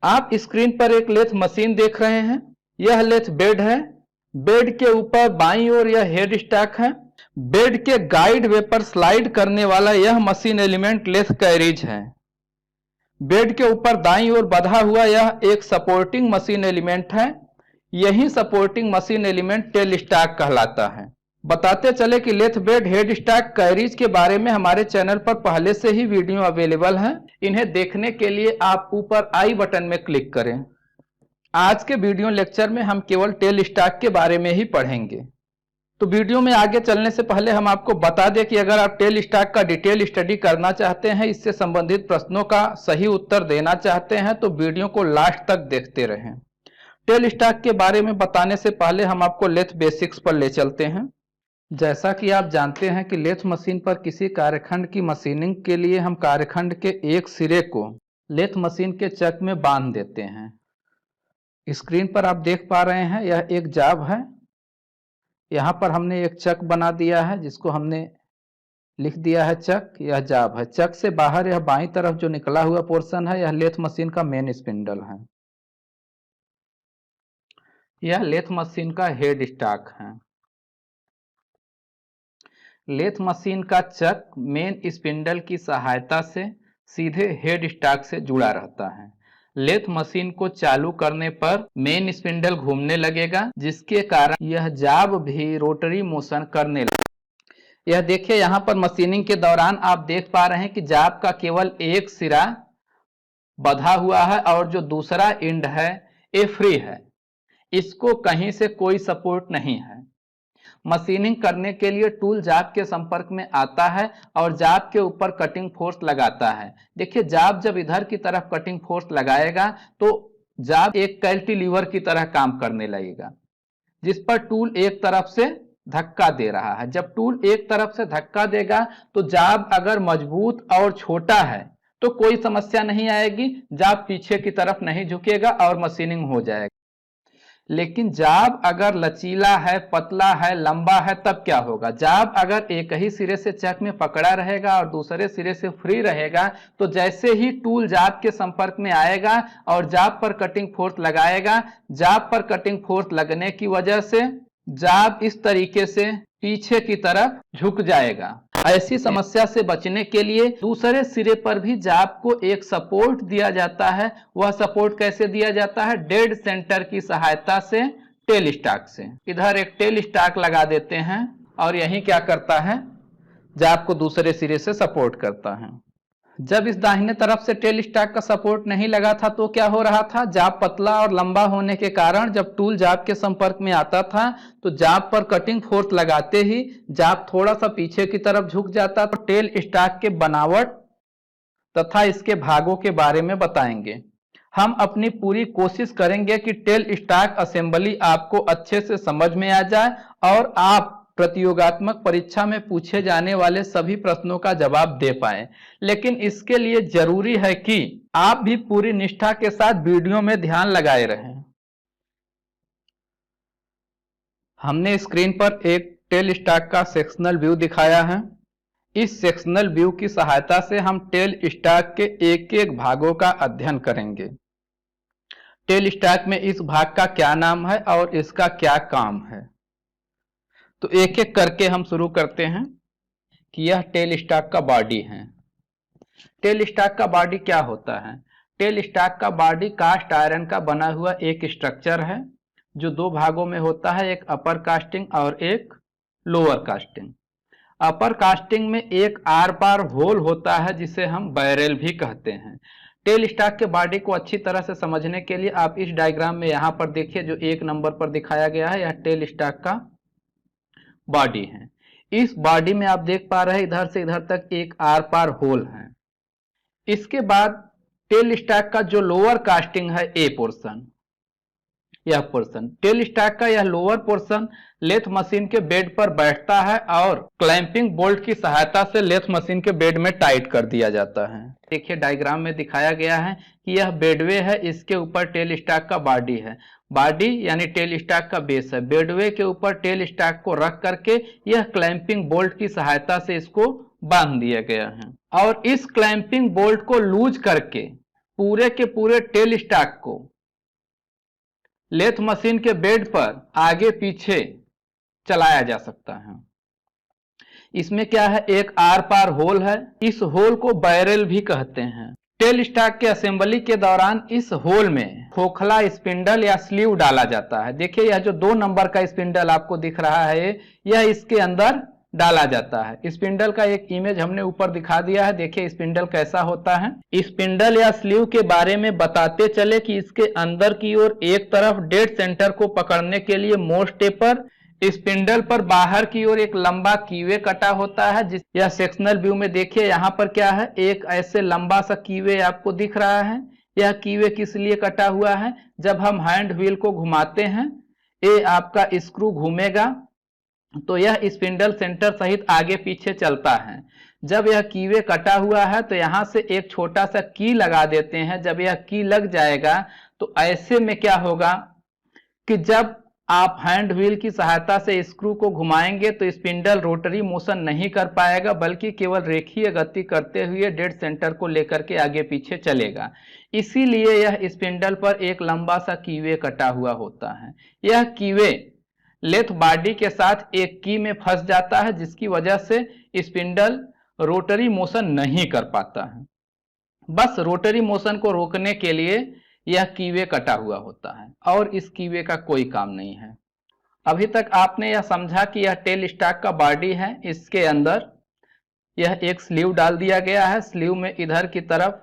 आप स्क्रीन पर एक लेथ मशीन देख रहे हैं। यह लेथ बेड है। बेड के ऊपर बाईं ओर यह हेड स्टैक है। बेड के गाइड वे पर स्लाइड करने वाला यह मशीन एलिमेंट लेथ कैरिज है। बेड के ऊपर दाईं ओर बंधा हुआ यह एक सपोर्टिंग मशीन एलिमेंट है। यही supporting machine element tail stock कहलाता है। बताते चले कि lathe bed head stock carriage के बारे में हमारे चैनल पर पहले से ही वीडियो अवेलेबल है। इन्हें देखने के लिए आप ऊपर आई बटन में क्लिक करें। आज के वीडियो लेक्चर में हम केवल टेल स्टैक के बारे में ही पढ़ेंगे। तो वीडियो में आगे चलने से पहले हम आपको बता दें कि अगर आप टेल स्टैक का डिटेल स्टडी करना चाहते हैं, इससे संबंधित प्रश्नों का सही उत्तर देना चाहते हैं, तो वीडियो को लास्ट तक देखते रहें। टेल स्टैक के बारे में बताने से पहले हम आपको लेथ बेसिक्स पर ले चलते हैं। जैसा कि आप जानते हैं कि लेथ मशीन पर किसी कार्यखंड की मशीनिंग के लिए हम कार्यखंड के एक सिरे को लेथ मशीन के चक में बांध देते हैं। स्क्रीन पर आप देख पा रहे हैं यह एक जाब है। यहाँ पर हमने एक चक बना दिया है जिसको हमने लिख दिया है चक। यह जाब है। चक से बाहर यह बाईं तरफ जो निकला हुआ पोर्शन है यह लेथ मशीन का मेन स्पिंडल है। यह लेथ मशीन का हेड स्टैक है। लेथ मशीन का चक मेन स्पिंडल की सहायता से सीधे हेड स्टैक से जुड़ा रहता है। लेथ मशीन को चालू करने पर मेन स्पिंडल घूमने लगेगा, जिसके कारण यह जाब भी रोटरी मोशन करने लगेगा। यह देखिए, यहाँ पर मशीनिंग के दौरान आप देख पा रहे हैं कि जाब का केवल एक सिरा बंधा हुआ है और जो दूसरा एंड है ये फ्री है। इसको कहीं से कोई सपोर्ट नहीं है। मशीनिंग करने के लिए टूल जाब के संपर्क में आता है और जाब के ऊपर कटिंग फोर्स लगाता है। देखिए, जाब जब इधर की तरफ कटिंग फोर्स लगाएगा तो जाब एक कैंटिलीवर की तरह काम करने लगेगा, जिस पर टूल एक तरफ से धक्का दे रहा है। जब टूल एक तरफ से धक्का देगा तो जाब अगर मजबूत और छोटा है तो कोई समस्या नहीं आएगी, जाब पीछे की तरफ नहीं झुकेगा और मशीनिंग हो जाएगा। लेकिन जाब अगर लचीला है, पतला है, लंबा है, तब क्या होगा? जाब अगर एक ही सिरे से चक में पकड़ा रहेगा और दूसरे सिरे से फ्री रहेगा तो जैसे ही टूल जाब के संपर्क में आएगा और जाब पर कटिंग फोर्स लगाएगा, जाब पर कटिंग फोर्स लगने की वजह से जाब इस तरीके से पीछे की तरफ झुक जाएगा। ऐसी समस्या से बचने के लिए दूसरे सिरे पर भी जाब को एक सपोर्ट दिया जाता है। वह सपोर्ट कैसे दिया जाता है? डेड सेंटर की सहायता से, टेल स्टैक से। इधर एक टेल स्टैक लगा देते हैं और यही क्या करता है? जाब को दूसरे सिरे से सपोर्ट करता है। जब इस दाहिने तरफ से टेल स्टैक का सपोर्ट नहीं लगा था तो क्या हो रहा था? जाब पतला और लंबा होने के कारण जब टूल जाब के संपर्क में आता था तो जाब पर कटिंग फोर्स लगाते ही जाब थोड़ा सा पीछे की तरफ झुक जाता। तो टेल स्टैक के बनावट तथा इसके भागों के बारे में बताएंगे। हम अपनी पूरी कोशिश करेंगे कि टेल स्टैक असेंबली आपको अच्छे से समझ में आ जाए और आप प्रतियोगात्मक परीक्षा में पूछे जाने वाले सभी प्रश्नों का जवाब दे पाएं। लेकिन इसके लिए जरूरी है कि आप भी पूरी निष्ठा के साथ वीडियो में ध्यान लगाए रहें। हमने स्क्रीन पर एक टेल स्टैक का सेक्शनल व्यू दिखाया है। इस सेक्शनल व्यू की सहायता से हम टेल स्टैक के एक एक भागों का अध्ययन करेंगे। टेल स्टैक में इस भाग का क्या नाम है और इसका क्या काम है। तो एक एक करके हम शुरू करते हैं कि यह टेल स्टैक का बॉडी है। टेल स्टैक का बॉडी क्या होता है? टेल स्टैक का बॉडी कास्ट आयरन का बना हुआ एक स्ट्रक्चर है जो दो भागों में होता है, एक अपर कास्टिंग और एक लोअर कास्टिंग। अपर कास्टिंग में एक आर पार होल होता है जिसे हम बैरेल भी कहते हैं। टेल स्टैक के बॉडी को अच्छी तरह से समझने के लिए आप इस डायग्राम में यहाँ पर देखिए, जो एक नंबर पर दिखाया गया है, यह टेल स्टैक का बॉडी है। इस बॉडी में आप देख पा रहे हैं इधर से इधर तक एक आर पार होल है। इसके बाद टेल स्टैक का जो लोअर कास्टिंग है, ए पोर्शन, यह पोर्शन टेल स्टैक का यह लोअर पोर्शन लेथ मशीन के बेड पर बैठता है और क्लैंपिंग बोल्ट की सहायता से लेथ मशीन के बेड में टाइट कर दिया जाता है। देखिए, डायग्राम में दिखाया गया है कि यह बेडवे है, इसके ऊपर टेल स्टैक का बॉडी है। बॉडी यानी टेल स्टैक का बेस है। बेडवे के ऊपर टेल स्टैक को रख करके यह क्लैंपिंग बोल्ट की सहायता से इसको बांध दिया गया है और इस क्लैंपिंग बोल्ट को लूज करके पूरे के पूरे टेल स्टॉक को लेथ मशीन के बेड पर आगे पीछे चलाया जा सकता है। इसमें क्या है, एक आर पार होल है, इस होल को बैरल भी कहते हैं। टेल स्टॉक के असेंबली के दौरान इस होल में खोखला स्पिंडल या स्लीव डाला जाता है। देखिए यह जो 2 नंबर का स्पिंडल आपको दिख रहा है, यह इसके अंदर डाला जाता है। स्पिंडल का एक इमेज हमने ऊपर दिखा दिया है, देखिए स्पिंडल कैसा होता है। स्पिंडल या स्लीव के बारे में बताते चले कि इसके अंदर की ओर एक तरफ डेड सेंटर को पकड़ने के लिए मोस्ट टेपर, स्पिंडल पर बाहर की ओर एक लंबा कीवे कटा होता है। जिस यह सेक्शनल व्यू में देखिए, यहाँ पर क्या है, एक ऐसे लंबा सा कीवे आपको दिख रहा है। यह कीवे किस लिए कटा हुआ है, जब हम हैंड व्हील को घुमाते हैं, ये आपका स्क्रू घूमेगा तो यह स्पिंडल सेंटर सहित आगे पीछे चलता है। जब यह कीवे कटा हुआ है तो यहां से एक छोटा सा की लगा देते हैं। जब यह की लग जाएगा तो ऐसे में क्या होगा कि जब आप हैंड व्हील की सहायता से स्क्रू को घुमाएंगे तो स्पिंडल रोटरी मोशन नहीं कर पाएगा, बल्कि केवल रेखीय गति करते हुए डेड सेंटर को लेकर के आगे पीछे चलेगा। इसीलिए यह स्पिंडल पर एक लंबा सा कीवे कटा हुआ होता है। यह कीवे लेथ बॉडी के साथ एक की में फंस जाता है, जिसकी वजह से स्पिंडल रोटरी मोशन नहीं कर पाता है। बस रोटरी मोशन को रोकने के लिए यह कीवे कटा हुआ होता है और इस कीवे का कोई काम नहीं है। अभी तक आपने यह समझा कि यह टेल स्टॉक का बॉडी है, इसके अंदर यह एक स्लीव डाल दिया गया है। स्लीव में इधर की तरफ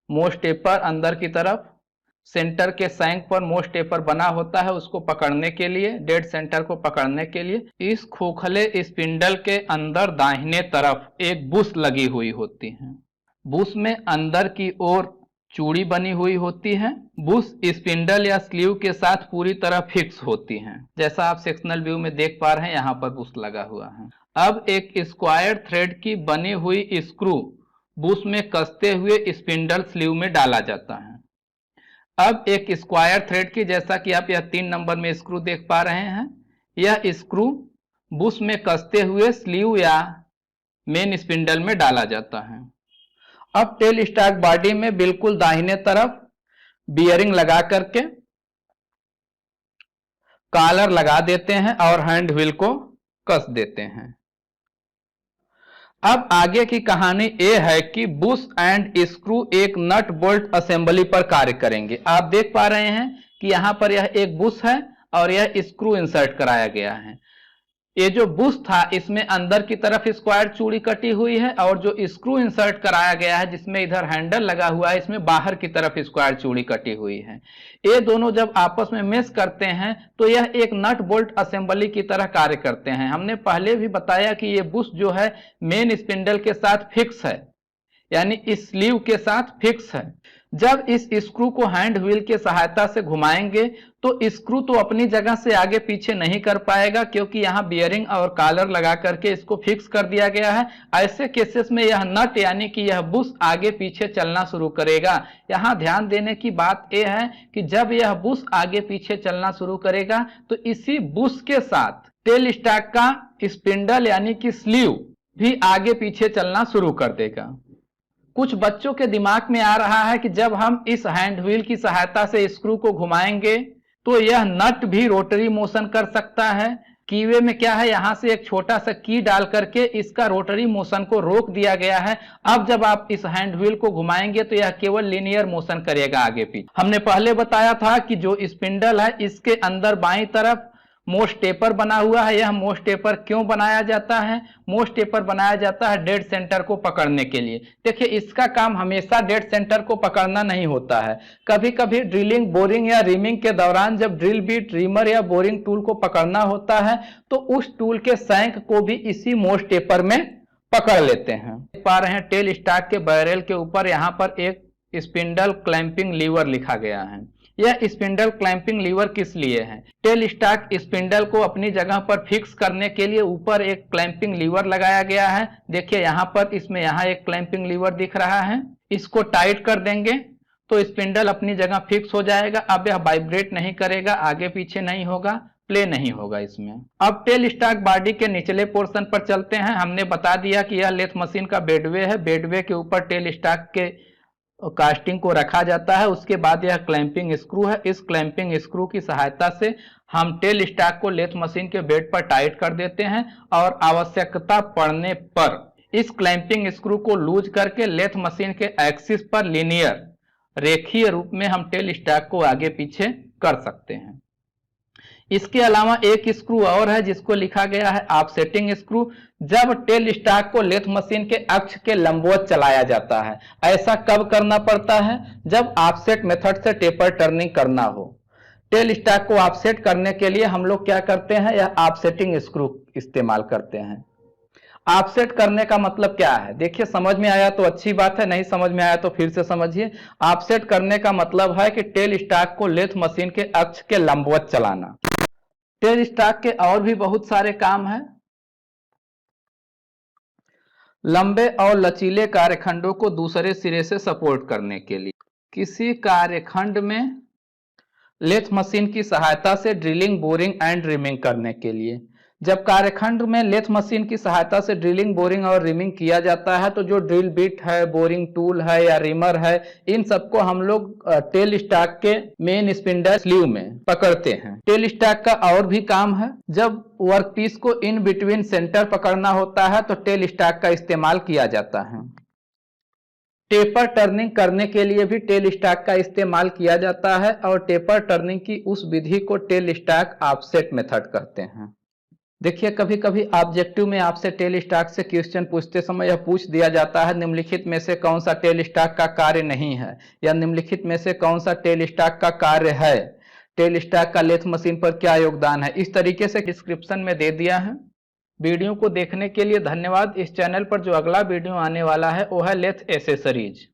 मोस्ट टेपर, अंदर की तरफ सेंटर के सैंक पर मोस्ट टेपर बना होता है, उसको पकड़ने के लिए, डेड सेंटर को पकड़ने के लिए। इस खोखले स्पिंडल के अंदर दाहिने तरफ एक बुश लगी हुई होती है। बुश में अंदर की ओर चूड़ी बनी हुई होती है। बुश स्पिंडल या स्लीव के साथ पूरी तरह फिक्स होती हैं। जैसा आप सेक्शनल व्यू में देख पा रहे हैं, यहाँ पर बुश लगा हुआ है। अब एक स्क्वायर थ्रेड की बनी हुई स्क्रू बुश में कसते हुए स्पिंडल स्लीव में डाला जाता है। अब एक स्क्वायर थ्रेड की, जैसा कि आप यह 3 नंबर में स्क्रू देख पा रहे हैं, यह स्क्रू बुश में कसते हुए स्लीव या मेन स्पिंडल में डाला जाता है। अब टेल स्टॉक बॉडी में बिल्कुल दाहिने तरफ बियरिंग लगा करके कॉलर लगा देते हैं और हैंड व्हील को कस देते हैं। अब आगे की कहानी यह है कि बुश एंड स्क्रू एक नट बोल्ट असेंबली पर कार्य करेंगे। आप देख पा रहे हैं कि यहां पर यह एक बुश है और यह स्क्रू इंसर्ट कराया गया है। ये जो बुश था, इसमें अंदर की तरफ स्क्वायर चूड़ी कटी हुई है और जो स्क्रू इंसर्ट कराया गया है, जिसमें इधर हैंडल लगा हुआ है, इसमें बाहर की तरफ स्क्वायर चूड़ी कटी हुई है। ये दोनों जब आपस में मेश करते हैं तो यह एक नट बोल्ट असेंबली की तरह कार्य करते हैं। हमने पहले भी बताया कि ये बुश जो है मेन स्पिंडल के साथ फिक्स है, यानी इस स्लीव के साथ फिक्स है। जब इस स्क्रू को हैंड व्हील की सहायता से घुमाएंगे तो स्क्रू तो अपनी जगह से आगे पीछे नहीं कर पाएगा, क्योंकि यहाँ बियरिंग और कॉलर लगा करके इसको फिक्स कर दिया गया है। ऐसे केसेस में यह नट यानी कि यह बुश आगे पीछे चलना शुरू करेगा। यहाँ ध्यान देने की बात यह है कि जब यह बुश आगे पीछे चलना शुरू करेगा तो इसी बुश के साथ टेल स्टॉक का स्पिंडल यानी कि स्लीव भी आगे पीछे चलना शुरू कर देगा। कुछ बच्चों के दिमाग में आ रहा है कि जब हम इस हैंड व्हील की सहायता से स्क्रू को घुमाएंगे तो यह नट भी रोटरी मोशन कर सकता है। कीवे में क्या है, यहां से एक छोटा सा की डाल करके इसका रोटरी मोशन को रोक दिया गया है। अब जब आप इस हैंड व्हील को घुमाएंगे तो यह केवल लीनियर मोशन करेगा आगे पीछे। हमने पहले बताया था कि जो स्पिंडल है, इसके अंदर बाईं तरफ मोस्ट टेपर बना हुआ है। यह मोस्ट टेपर क्यों बनाया जाता है? मोस्ट टेपर बनाया जाता है डेड सेंटर को पकड़ने के लिए। देखिए, इसका काम हमेशा डेड सेंटर को पकड़ना नहीं होता है। कभी कभी ड्रिलिंग, बोरिंग या रिमिंग के दौरान जब ड्रिल बीट, रीमर या बोरिंग टूल को पकड़ना होता है तो उस टूल के सैंक को भी इसी मोस्ट टेपर में पकड़ लेते हैं। देख पा रहे हैं टेल स्टॉक के बैरल के ऊपर यहाँ पर एक स्पिंडल क्लैंपिंग लीवर लिखा गया है। यह स्पिंडल क्लैंपिंग लीवर किस लिए है? टेल स्टॉक स्पिंडल को अपनी जगह पर फिक्स करने के लिए ऊपर एक क्लैंपिंग लीवर लगाया गया है। देखिए यहाँ पर, इसमें यहाँ एक क्लैंपिंग लीवर दिख रहा है। इसको टाइट कर देंगे तो स्पिंडल अपनी जगह फिक्स हो जाएगा। अब यह वाइब्रेट नहीं करेगा, आगे पीछे नहीं होगा, प्ले नहीं होगा इसमें। अब टेल स्टॉक बॉडी के निचले पोर्शन पर चलते हैं। हमने बता दिया कि यह लेथ मशीन का बेडवे है। बेडवे के ऊपर टेल स्टॉक के कास्टिंग को रखा जाता है। उसके बाद यह क्लैंपिंग स्क्रू है। इस क्लैंपिंग स्क्रू की सहायता से हम टेल स्टॉक को लेथ मशीन के बेड पर टाइट कर देते हैं और आवश्यकता पड़ने पर इस क्लैंपिंग स्क्रू को लूज करके लेथ मशीन के एक्सिस पर लीनियर रेखीय रूप में हम टेल स्टॉक को आगे पीछे कर सकते हैं। इसके अलावा एक स्क्रू और है जिसको लिखा गया है ऑफसेटिंग स्क्रू। जब टेल स्टॉक को लेथ मशीन के अक्ष के लंबवत चलाया जाता है। ऐसा कब करना पड़ता है? जब ऑफसेट मेथड से टेपर टर्निंग करना हो। टेल स्टॉक को ऑफसेट करने के लिए हम लोग क्या करते हैं? यह ऑफसेटिंग स्क्रू इस्तेमाल करते हैं। ऑफसेट करने का मतलब क्या है? देखिए, समझ में आया तो अच्छी बात है, नहीं समझ में आया तो फिर से समझिए। ऑफसेट करने का मतलब है कि टेल स्टॉक को लेथ मशीन के अक्ष के लंबवत चलाना। टेल स्टॉक के और भी बहुत सारे काम हैं। लंबे और लचीले कार्यखंडों को दूसरे सिरे से सपोर्ट करने के लिए किसी कार्यखंड में लेथ मशीन की सहायता से ड्रिलिंग, बोरिंग एंड रिमिंग करने के लिए। जब कार्यखंड में लेथ मशीन की सहायता से ड्रिलिंग, बोरिंग और रिमिंग किया जाता है तो जो ड्रिल बिट है, बोरिंग टूल है या रिमर है, इन सबको हम लोग टेल स्टॉक के मेन स्पिंडल स्लीव में पकड़ते हैं। टेल स्टॉक का और भी काम है। जब वर्कपीस को इन बिटवीन सेंटर पकड़ना होता है तो टेल स्टॉक का इस्तेमाल किया जाता है। टेपर टर्निंग करने के लिए भी टेल स्टॉक का इस्तेमाल किया जाता है और टेपर टर्निंग की उस विधि को टेल स्टॉक ऑफसेट मेथड कहते हैं। देखिए, कभी कभी ऑब्जेक्टिव में आपसे टेल स्टॉक से क्वेश्चन पूछते समय यह पूछ दिया जाता है, निम्नलिखित में से कौन सा टेल स्टॉक का कार्य नहीं है, या निम्नलिखित में से कौन सा टेल स्टॉक का कार्य है, टेल स्टॉक का लेथ मशीन पर क्या योगदान है। इस तरीके से डिस्क्रिप्शन में दे दिया है। वीडियो को देखने के लिए धन्यवाद। इस चैनल पर जो अगला वीडियो आने वाला है वो है लेथ एसेसरीज।